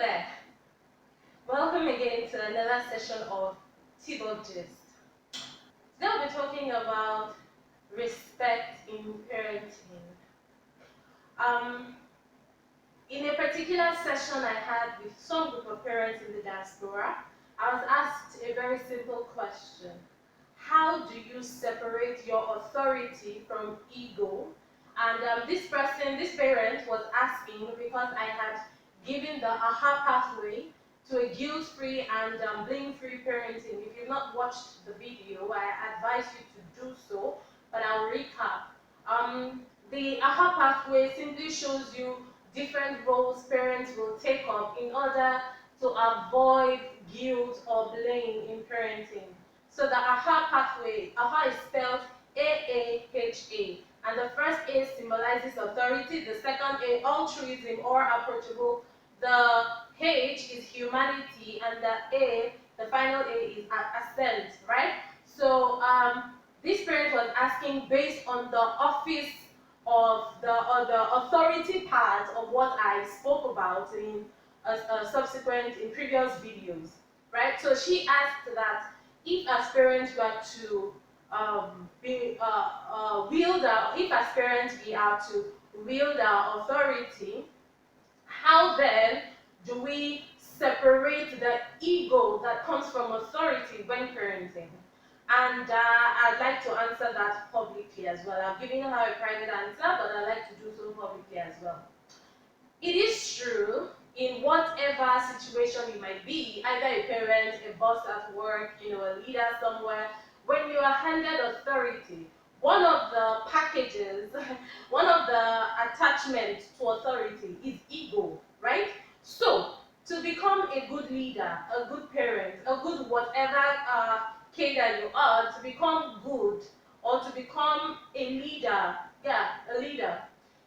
there. Welcome again to another session of T-Ball Gist. Today I'll be talking about respect in parenting. In a particular session I had with some group of parents in the diaspora, I was asked a very simple question. How do you separate your authority from ego? And this parent was asking because I had given the AHA pathway to a guilt-free and blame-free parenting. If you've not watched the video, I advise you to do so, but I'll recap. The AHA pathway simply shows you different roles parents will take up in order to avoid guilt or blame in parenting. So the AHA pathway, AHA is spelled A-A-H-A. And the first A symbolizes authority, the second A, altruism or approachable, the H is humanity, and the A, the final A, is ascent, right? So this parent was asking based on the office of the authority part of what I spoke about in previous videos, right? So she asked that if as parents we are to if as parents we are to wield our authority, how then do we separate the ego that comes from authority when parenting? And I'd like to answer that publicly as well. I've given her a private answer, but I'd like to do so publicly as well. It is true, in whatever situation you might be, either a parent, a boss at work, a leader somewhere, when you are handed authority, one of the packages, one of the attachments to authority is ego, right? So, to become a good leader, a good parent, a good whatever cadre you are, to become good or to become a leader,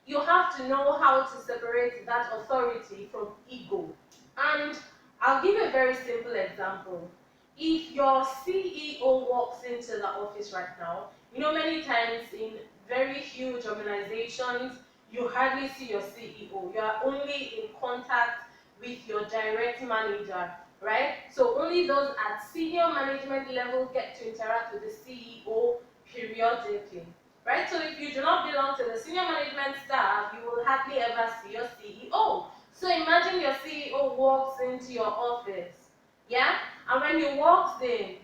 you have to know how to separate that authority from ego. And I'll give a very simple example. If your CEO walks into the office right now, many times in very huge organizations, you hardly see your CEO. You are only in contact with your direct manager, right? So only those at senior management level get to interact with the CEO periodically, right? So if you do not belong to the senior management staff, you will hardly ever see your CEO. So imagine your CEO walks into your office, yeah? And when he walks in,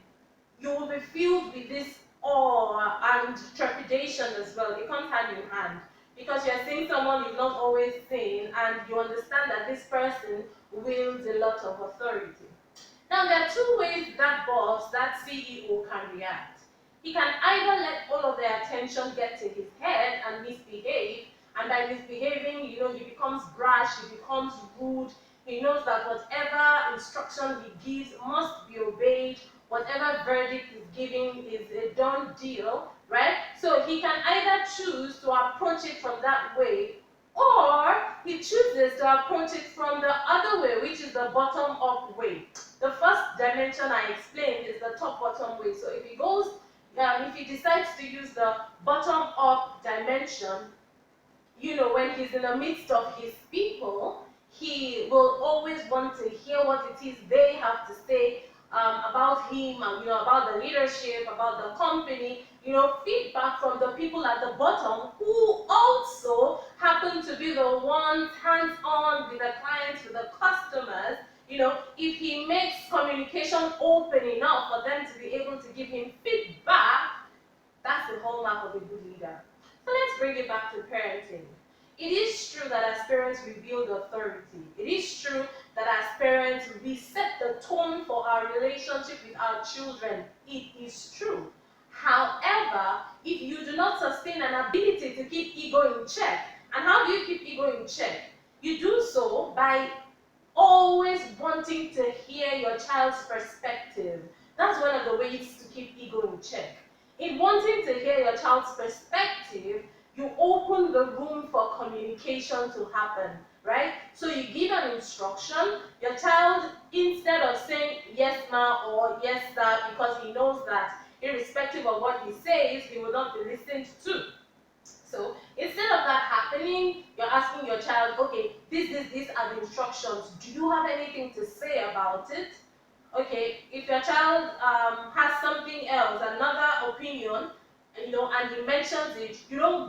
you will be filled with this awe and trepidation as well. It comes hand in hand. Because you're seeing someone you've not always seen, and you understand that this person wields a lot of authority. Now, there are two ways that boss, that CEO, can react. He can either let all of their attention get to his head and misbehave, and by misbehaving, he becomes brash, he becomes rude. He knows that whatever instruction he gives must be obeyed, whatever verdict he's giving is a done deal, right? So he can either choose to approach it from that way, or he chooses to approach it from the other way, which is the bottom-up way. The first dimension I explained is the top-bottom way. So if he goes, if he decides to use the bottom-up dimension, when he's in the midst of his people, he will always want to hear what it is they have to say about him and about the leadership, about the company, feedback from the people at the bottom who also happen to be the ones hands-on with the clients, with the customers. If he makes communication open enough for them to be able to give him feedback, that's the hallmark of a good leader. So let's bring it back to parenting. It is true that as parents we build authority. It is true that as parents we set the tone for our relationship with our children. It is true. However, if you do not sustain an ability to keep ego in check, and how do you keep ego in check? You do so by always wanting to hear your child's perspective. That's one of the ways to keep ego in check. In wanting to hear your child's perspective, you open the room for communication to happen, right? So you give an instruction, your child, instead of saying yes ma or yes sir, because he knows that irrespective of what he says, he will not be listened to. So Instead of that happening, you're asking your child, okay, these are the instructions. Do you have anything to say about it? Okay, if your child has something else, another opinion, and he mentions it, you don't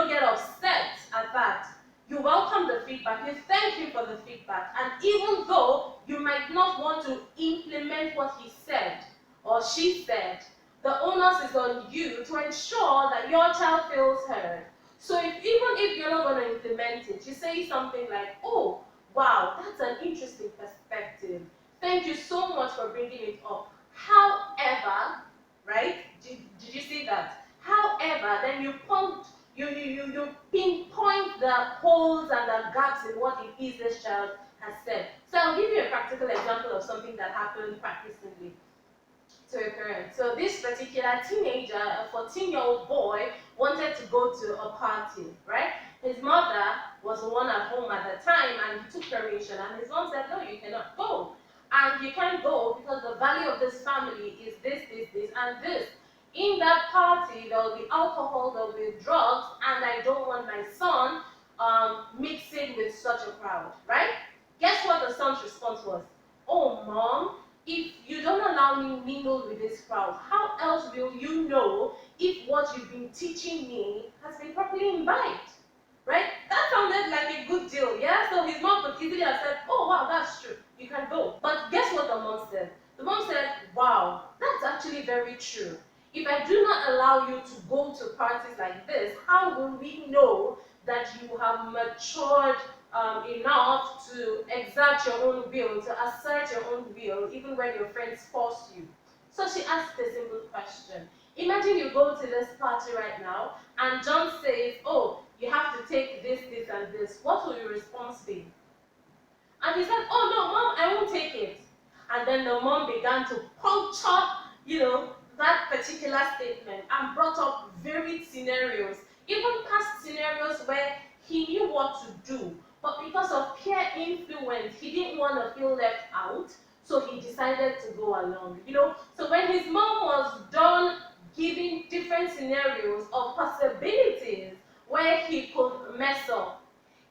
get upset at that. You welcome the feedback, you thank him for the feedback, and even though you might not want to implement what he said or she said, the onus is on you to ensure that your child feels heard. So even if you're not going to implement it, you say something like, oh, wow, that's an interesting perspective. Thank you so much for bringing it up. However, right? Did you see that? However, then you pinpoint the holes and the gaps in what it is this child has said. So I'll give you a practical example of something that happened quite recently to a parent. So this particular teenager, a 14-year-old boy, wanted to go to a party, right? His mother was the one at home at the time and he took permission, and his mom said, no, you cannot go. And you can't go because the value of this family is this, and this. In that party, there will be alcohol, there will be drugs, and I don't want my son mixing with such a crowd, right? Guess what the son's response was? Oh, mom, if you don't allow me mingle with this crowd, how else will you know if what you've been teaching me has been properly imbibed? Right? That sounded like a good deal, yeah? So his mom could easily have said, oh wow, that's true, you can go. But guess what the mom said? The mom said, wow, that's actually very true. If I do not allow you to go to parties like this, how will we know that you have matured enough to exert your own will, to assert your own will, even when your friends force you? So she asked a simple question. Imagine you go to this party right now, and John says, oh, you have to take this, and this. What will your response be? And he said, oh no, mom, I won't take it. And then the mom began to puncture, that particular statement and brought up varied scenarios, even past scenarios where he knew what to do. But because of peer influence, he didn't want to feel left out, so he decided to go along. So when his mom was done giving different scenarios of possibilities where he could mess up,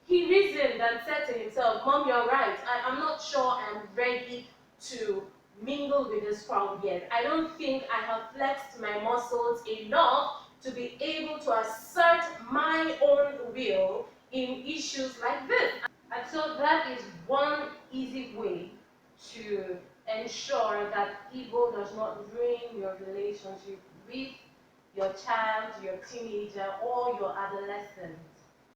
he reasoned and said to himself, Mom, you're right. I'm not sure I'm ready to mingle with this crowd yet. I don't think I have flexed my muscles enough to be able to assert my own will in issues like this. And so that is one easy way to ensure that ego does not ruin your relationship with your child, your teenager, or your adolescent.